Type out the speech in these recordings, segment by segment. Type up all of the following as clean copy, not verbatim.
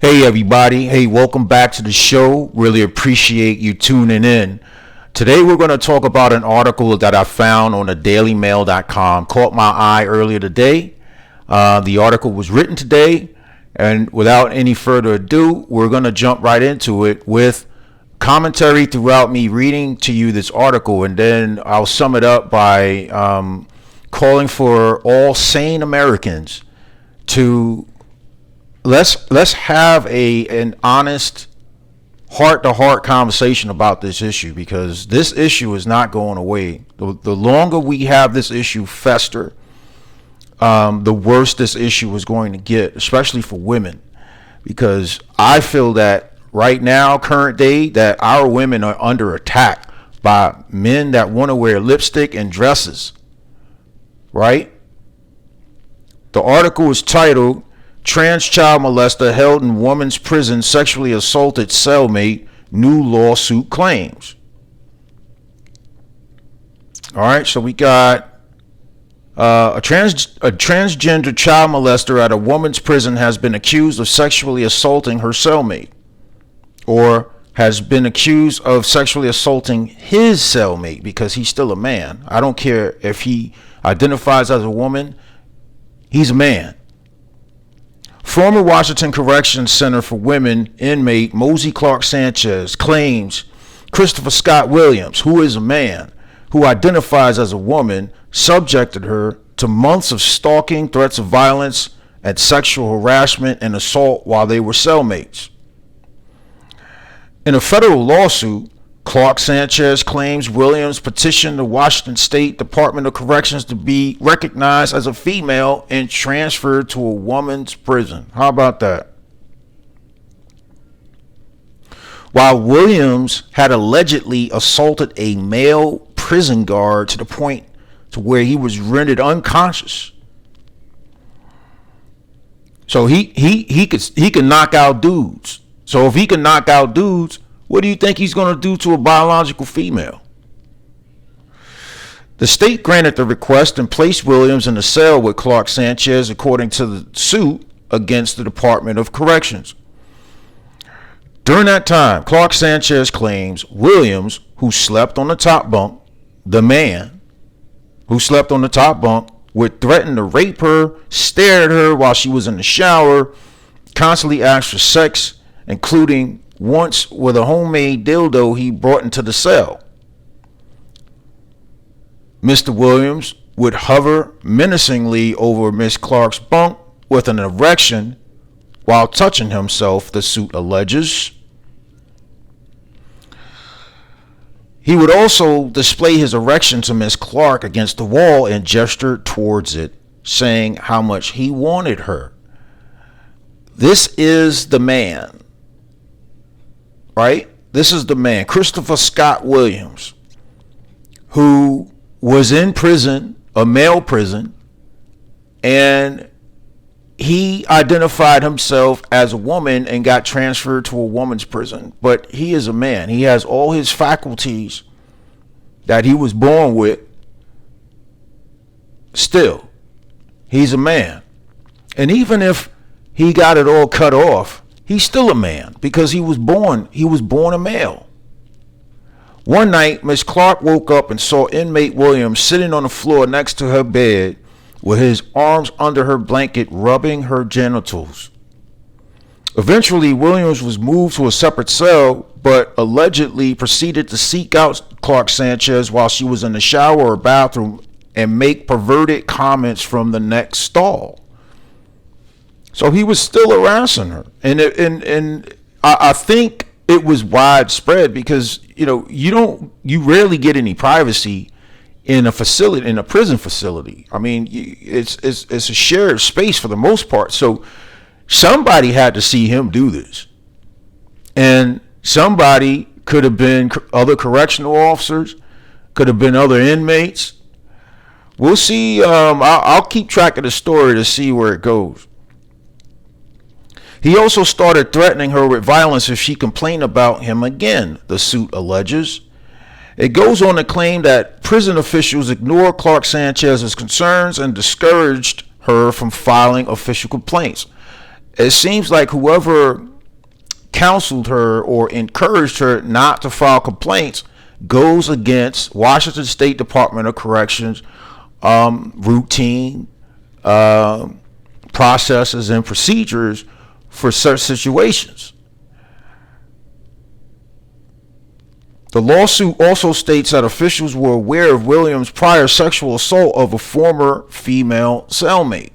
Hey everybody, hey, welcome back to the show. Really appreciate you tuning in. Today we're going to talk about an article that I found on thedailymail.com. Caught my eye earlier today. The article was written today, and without any further ado, we're going to jump right into it with commentary throughout me reading to you this article, and then I'll sum it up by calling for all sane Americans to let's have an honest heart-to-heart conversation about this issue, because this issue is not going away. The longer we have this issue fester, the worse this issue is going to get, especially for women, because I feel that right now, current day, that our women are under attack by men that want to wear lipstick and dresses, right? The article is titled, Trans Child Molester Held in Woman's Prison Sexually Assaulted Cellmate, New Lawsuit Claims. All right, so we got a transgender child molester at a woman's prison has been accused of sexually assaulting her cellmate, or has been accused of sexually assaulting his cellmate, because he's still a man. I don't care if he identifies as a woman, he's a man. Former Washington Corrections Center for Women inmate Mosey Clark Sanchez claims Christopher Scott Williams, who is a man who identifies as a woman, subjected her to months of stalking, threats of violence, and sexual harassment and assault while they were cellmates. In a federal lawsuit, Clark Sanchez claims Williams petitioned the Washington State Department of Corrections to be recognized as a female and transferred to a woman's prison. How about that? While Williams had allegedly assaulted a male prison guard to the point to where he was rendered unconscious. So he could knock out dudes. So if he can knock out dudes, what do you think he's going to do to a biological female? The state granted the request and placed Williams in a cell with Clark Sanchez, according to the suit against the Department of Corrections. During that time, Clark Sanchez claims Williams, who slept on the top bunk, the man who slept on the top bunk, would threaten to rape her, stare at her while she was in the shower, constantly asked for sex, including once with a homemade dildo he brought into the cell. Mr. Williams would hover menacingly over Miss Clark's bunk with an erection while touching himself, the suit alleges. He would also display his erection to Miss Clark against the wall and gesture towards it, saying how much he wanted her. This is the man. Right? This is the man, Christopher Scott Williams, who was in prison, a male prison, and he identified himself as a woman and got transferred to a woman's prison. But he is a man. He has all his faculties that he was born with. Still, he's a man. And even if he got it all cut off, he's still a man, because he was born a male. One night, Miss Clark woke up and saw inmate Williams sitting on the floor next to her bed with his arms under her blanket, rubbing her genitals. Eventually, Williams was moved to a separate cell, but allegedly proceeded to seek out Clark Sanchez while she was in the shower or bathroom and make perverted comments from the next stall. So he was still harassing her, and I think it was widespread, because you rarely get any privacy in a facility, in a prison facility. I mean, it's a shared space for the most part. So somebody had to see him do this, and somebody could have been other correctional officers, could have been other inmates. We'll see. I'll keep track of the story to see where it goes. He also started threatening her with violence if she complained about him again, the suit alleges. It goes on to claim that prison officials ignored Clark Sanchez's concerns and discouraged her from filing official complaints. It seems like whoever counseled her or encouraged her not to file complaints goes against Washington State Department of Corrections routine processes and procedures for such situations. The lawsuit also states that officials were aware of Williams' prior sexual assault of a former female cellmate.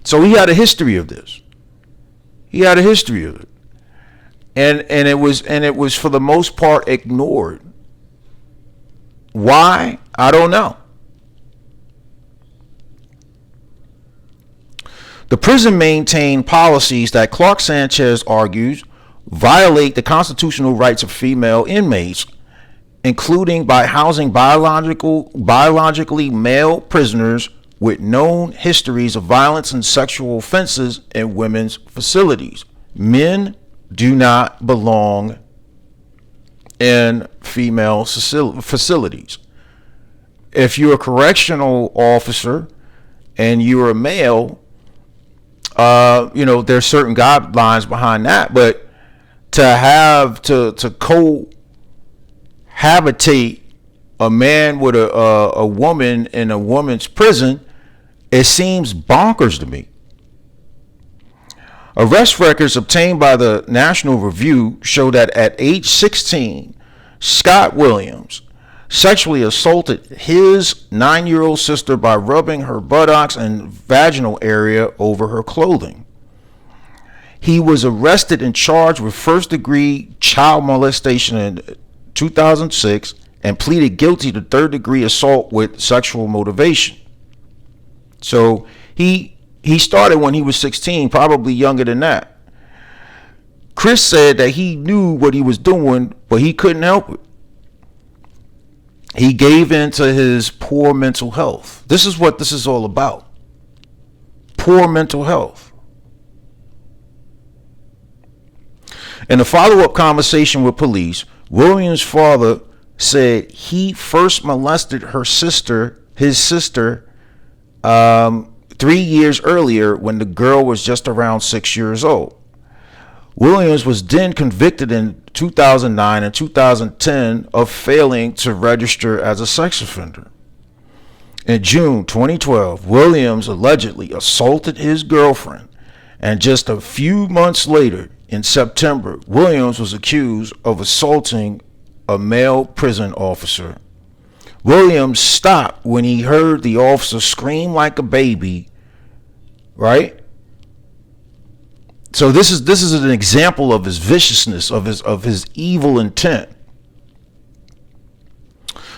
So he had a history of this. He had a history of it. And it was for the most part ignored. Why? I don't know. The prison maintained policies that Clark Sanchez argues violate the constitutional rights of female inmates, including by housing biologically male prisoners with known histories of violence and sexual offenses in women's facilities. Men do not belong in female facilities. If you're a correctional officer and you're a male, there's certain guidelines behind that, but to cohabitate a man with a woman in a woman's prison, it seems bonkers to me. Arrest records obtained by the National Review show that at age 16, Scott Williams sexually assaulted his 9-year-old sister by rubbing her buttocks and vaginal area over her clothing. He was arrested and charged with first-degree child molestation in 2006 and pleaded guilty to third-degree assault with sexual motivation. So he started when he was 16, probably younger than that. Chris said that he knew what he was doing, but he couldn't help it. He gave in to his poor mental health. This is what this is all about. Poor mental health. In a follow-up conversation with police, Williams' father said he first molested his sister, 3 years earlier when the girl was just around 6 years old. Williams was then convicted in 2009 and 2010 of failing to register as a sex offender. In June 2012, Williams allegedly assaulted his girlfriend, and just a few months later, in September, Williams was accused of assaulting a male prison officer. Williams stopped when he heard the officer scream like a baby, right? So this is an example of his viciousness, of his evil intent.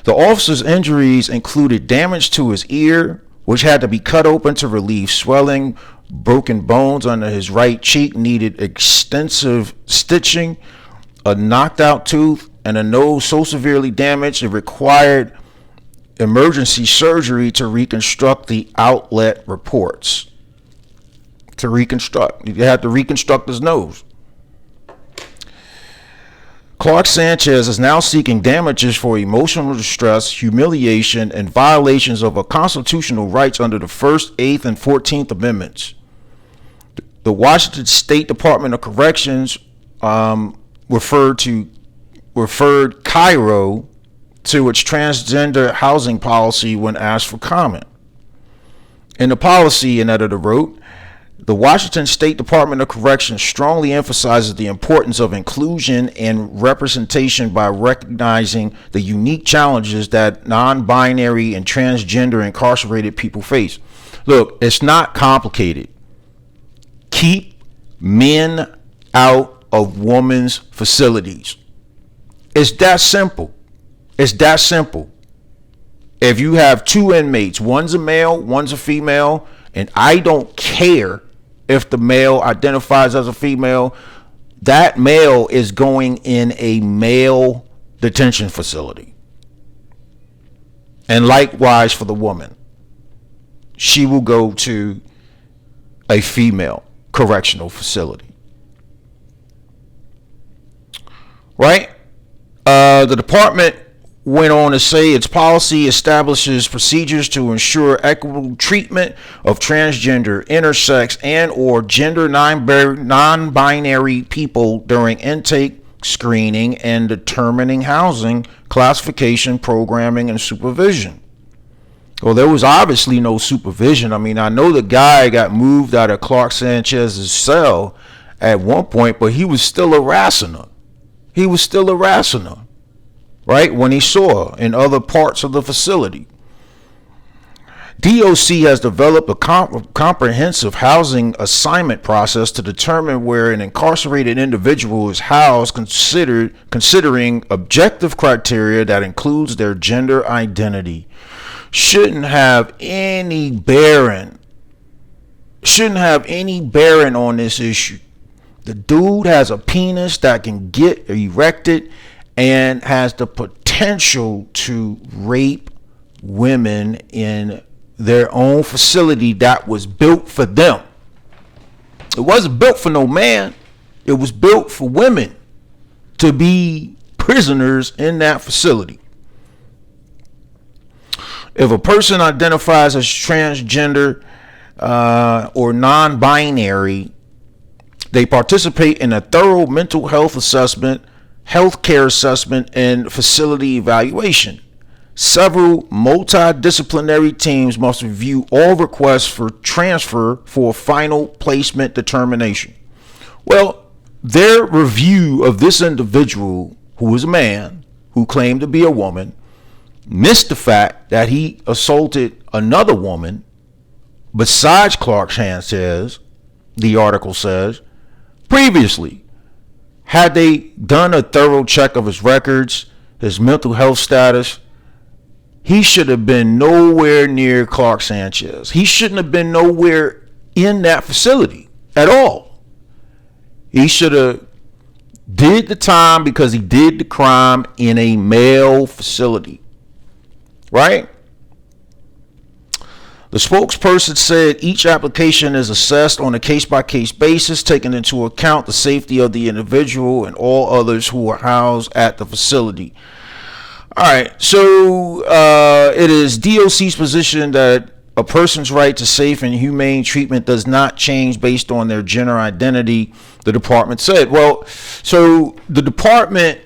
The officer's injuries included damage to his ear, which had to be cut open to relieve swelling. Broken bones under his right cheek needed extensive stitching. A knocked out tooth and a nose so severely damaged it required emergency surgery to reconstruct the outlet reports. You had to reconstruct his nose. Clark Sanchez is now seeking damages for emotional distress, humiliation, and violations of a constitutional rights under the First, 8th, and 14th Amendments. The Washington State Department of Corrections referred Cairo to its transgender housing policy when asked for comment. In the policy, an editor wrote, the Washington State Department of Corrections strongly emphasizes the importance of inclusion and representation by recognizing the unique challenges that non-binary and transgender incarcerated people face. Look, it's not complicated. Keep men out of women's facilities. It's that simple. It's that simple. If you have two inmates, one's a male, one's a female, and I don't care if the male identifies as a female, that male is going in a male detention facility. And likewise for the woman. She will go to a female correctional facility. Right? The department went on to say its policy establishes procedures to ensure equitable treatment of transgender, intersex, and or gender non-binary people during intake, screening, and determining housing, classification, programming, and supervision. Well, there was obviously no supervision. I mean, I know the guy got moved out of Clark Sanchez's cell at one point, but he was still harassing her. Right, when he saw her in other parts of the facility. DOC has developed a comprehensive housing assignment process to determine where an incarcerated individual is housed, considering objective criteria that includes their gender identity. Shouldn't have any bearing on this issue. The dude has a penis that can get erected and has the potential to rape women in their own facility that was built for them. It wasn't built for no man. It was built for women to be prisoners in that facility. If a person identifies as transgender or non-binary, they participate in a thorough mental health assessment, healthcare assessment, and facility evaluation. Several multidisciplinary teams must review all requests for transfer for a final placement determination. Well, their review of this individual, who is a man, who claimed to be a woman, missed the fact that he assaulted another woman besides Clark Sanchez, the article says, previously. Had they done a thorough check of his records, his mental health status, he should have been nowhere near Clark Sanchez. He shouldn't have been nowhere in that facility at all. He should have did the time because he did the crime in a male facility. Right? The spokesperson said each application is assessed on a case-by-case basis, taking into account the safety of the individual and all others who are housed at the facility. All right, so it is DOC's position that a person's right to safe and humane treatment does not change based on their gender identity, the department said. Well, so the department,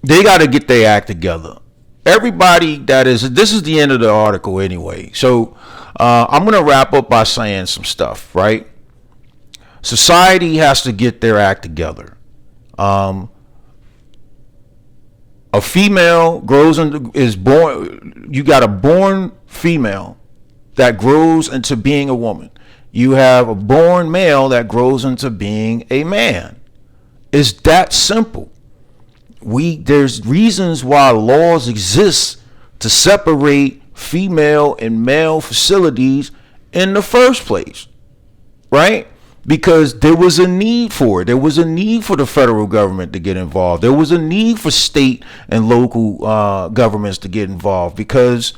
they got to get their act together. Everybody this is the end of the article anyway. So I'm going to wrap up by saying some stuff, right? Society has to get their act together. A female is born, you got a born female that grows into being a woman. You have a born male that grows into being a man. It's that simple. There's reasons why laws exist to separate female and male facilities in the first place, right? Because there was a need for it. There was a need for the federal government to get involved. There was a need for state and local governments to get involved, because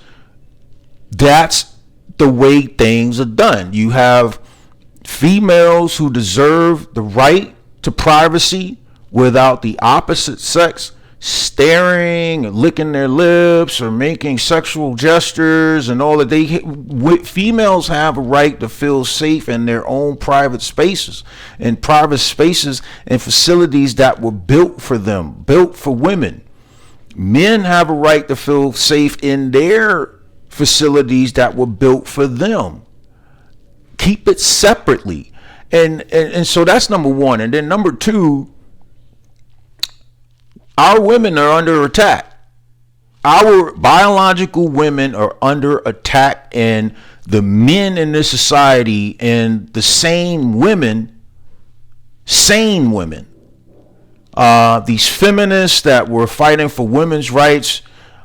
that's the way things are done. You have females who deserve the right to privacy without the opposite sex staring and licking their lips or making sexual gestures and all that. Females have a right to feel safe in their own private spaces and facilities that were built for them, built for women. Men have a right to feel safe in their facilities that were built for them. Keep it separately. And so that's number one. And then number two, our women are under attack. Our biological women are under attack, and the men in this society and the sane women, these feminists that were fighting for women's rights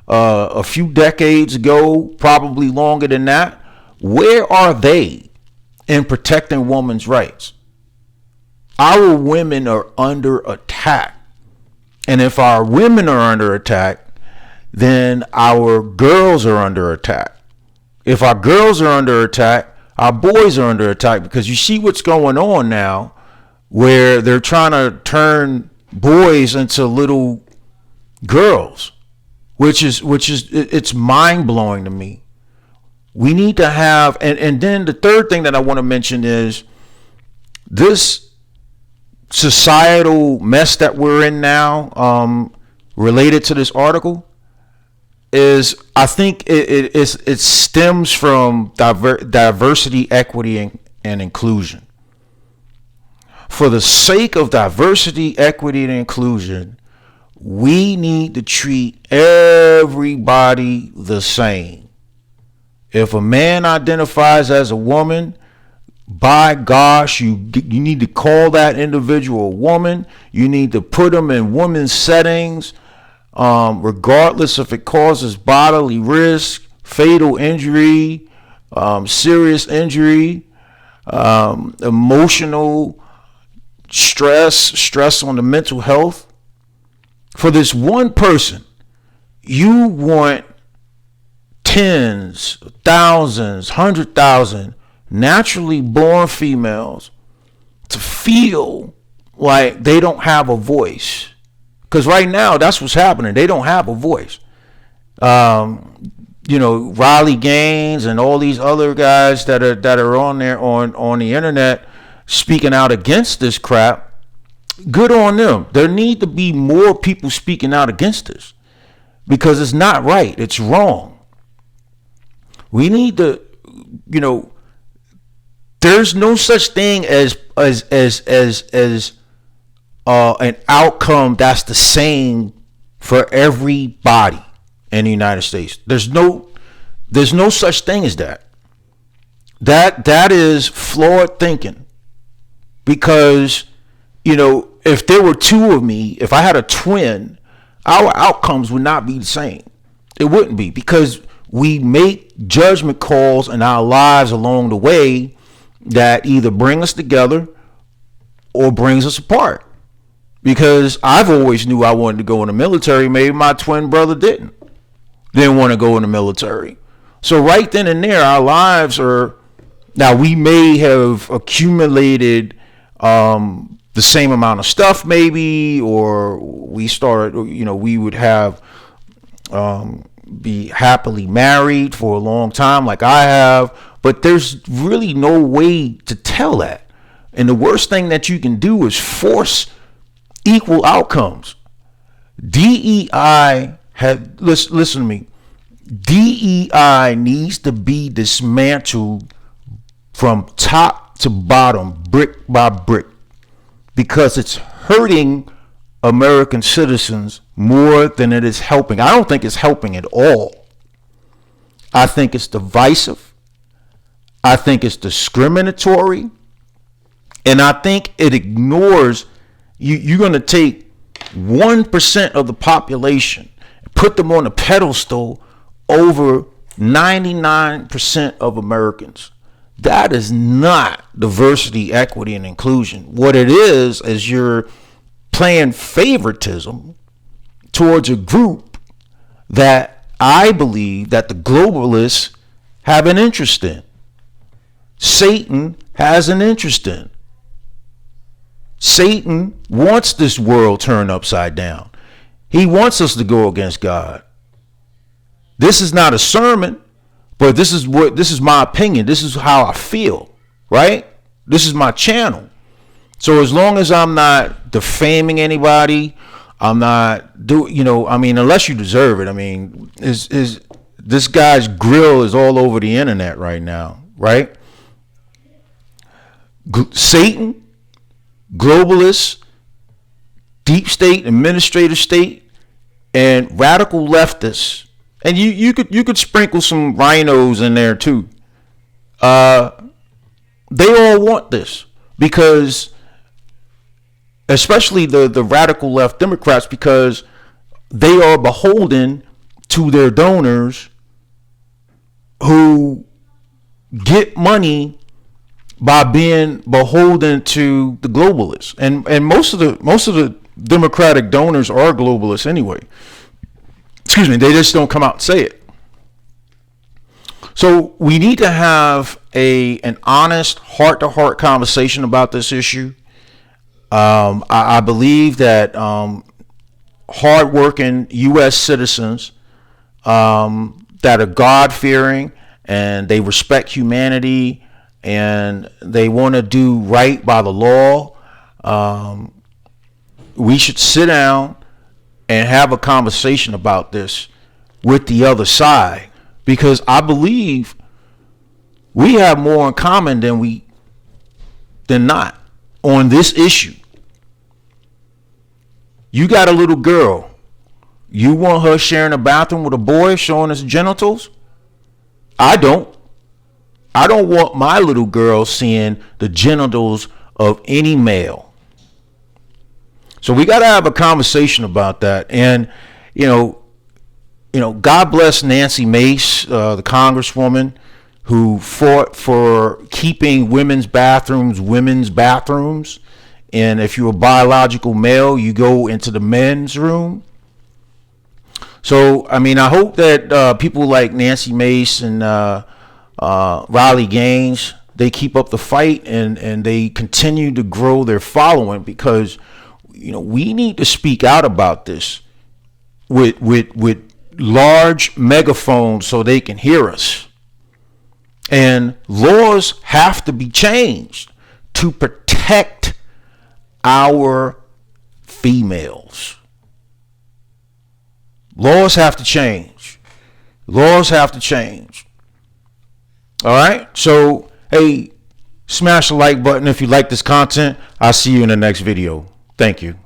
a few decades ago, probably longer than that, where are they in protecting women's rights? Our women are under attack. And if our women are under attack, then our girls are under attack. If our girls are under attack, our boys are under attack, because you see what's going on now, where they're trying to turn boys into little girls. it's mind blowing to me. We need to have, and then the third thing that I want to mention is this societal mess that we're in now, related to this article, is I think it stems from diversity, equity, and inclusion. For the sake of diversity, equity, and inclusion, we need to treat everybody the same. If a man identifies as a woman, by gosh, you need to call that individual a woman. You need to put them in women's settings, regardless if it causes bodily risk, fatal injury, serious injury, emotional stress on the mental health. For this one person, you want tens, thousands, 100,000 naturally born females to feel like they don't have a voice. Because right now, that's what's happening. They don't have a voice. Riley Gaines and all these other guys that are on there on the internet speaking out against this crap. Good on them. There need to be more people speaking out against this, because it's not right. It's wrong. We need to, there's no such thing as an outcome that's the same for everybody in the United States. There's no such thing as that. That is flawed thinking, because if there were two of me, if I had a twin, our outcomes would not be the same. It wouldn't be, because we make judgment calls in our lives along the way that either bring us together or brings us apart. Because I've always knew I wanted to go in the military. Maybe my twin brother didn't want to go in the military. So right then and there, our lives are, now we may have accumulated the same amount of stuff maybe, or we started, we would have be happily married for a long time like I have, but there's really no way to tell that. And the worst thing that you can do is force equal outcomes. DEI listen to me. DEI needs to be dismantled from top to bottom, brick by brick, because it's hurting American citizens more than it is helping. I don't think it's helping at all. I think it's divisive. I think it's discriminatory. And I think it ignores, you're going to take 1% of the population, put them on a pedestal over 99% of Americans. That is not diversity, equity, and inclusion. What it is you're playing favoritism towards a group that I believe that the globalists have an interest in. Satan has an interest in. Satan wants this world turned upside down. He wants us to go against God. This is not a sermon, but this is my opinion. This is how I feel, right? This is my channel. So as long as I'm not defaming anybody, I'm not unless you deserve it. I mean, this guy's grill is all over the internet right now, right? Satan, globalists, deep state, administrative state, and radical leftists, and you could sprinkle some rhinos in there too. They all want this, because especially the radical left Democrats, because they are beholden to their donors who get money by being beholden to the globalists, and most of the Democratic donors are globalists anyway. Excuse me, they just don't come out and say it. So we need to have an honest, heart-to-heart conversation about this issue. I believe that hardworking U.S. citizens that are God-fearing and they respect humanity and they want to do right by the law, we should sit down and have a conversation about this with the other side, because I believe we have more in common than not on this issue. You got a little girl. You want her sharing a bathroom with a boy showing his genitals? I don't. I don't want my little girl seeing the genitals of any male. So we got to have a conversation about that. And, God bless Nancy Mace, the congresswoman who fought for keeping women's bathrooms. And if you're a biological male, you go into the men's room. So, I hope that people like Nancy Mace and Riley Gaines, they keep up the fight and they continue to grow their following, because, we need to speak out about this with large megaphones so they can hear us. And laws have to be changed to protect our females. Laws have to change. All right. So, hey, smash the like button if you like this content. I'll see you in the next video. Thank you.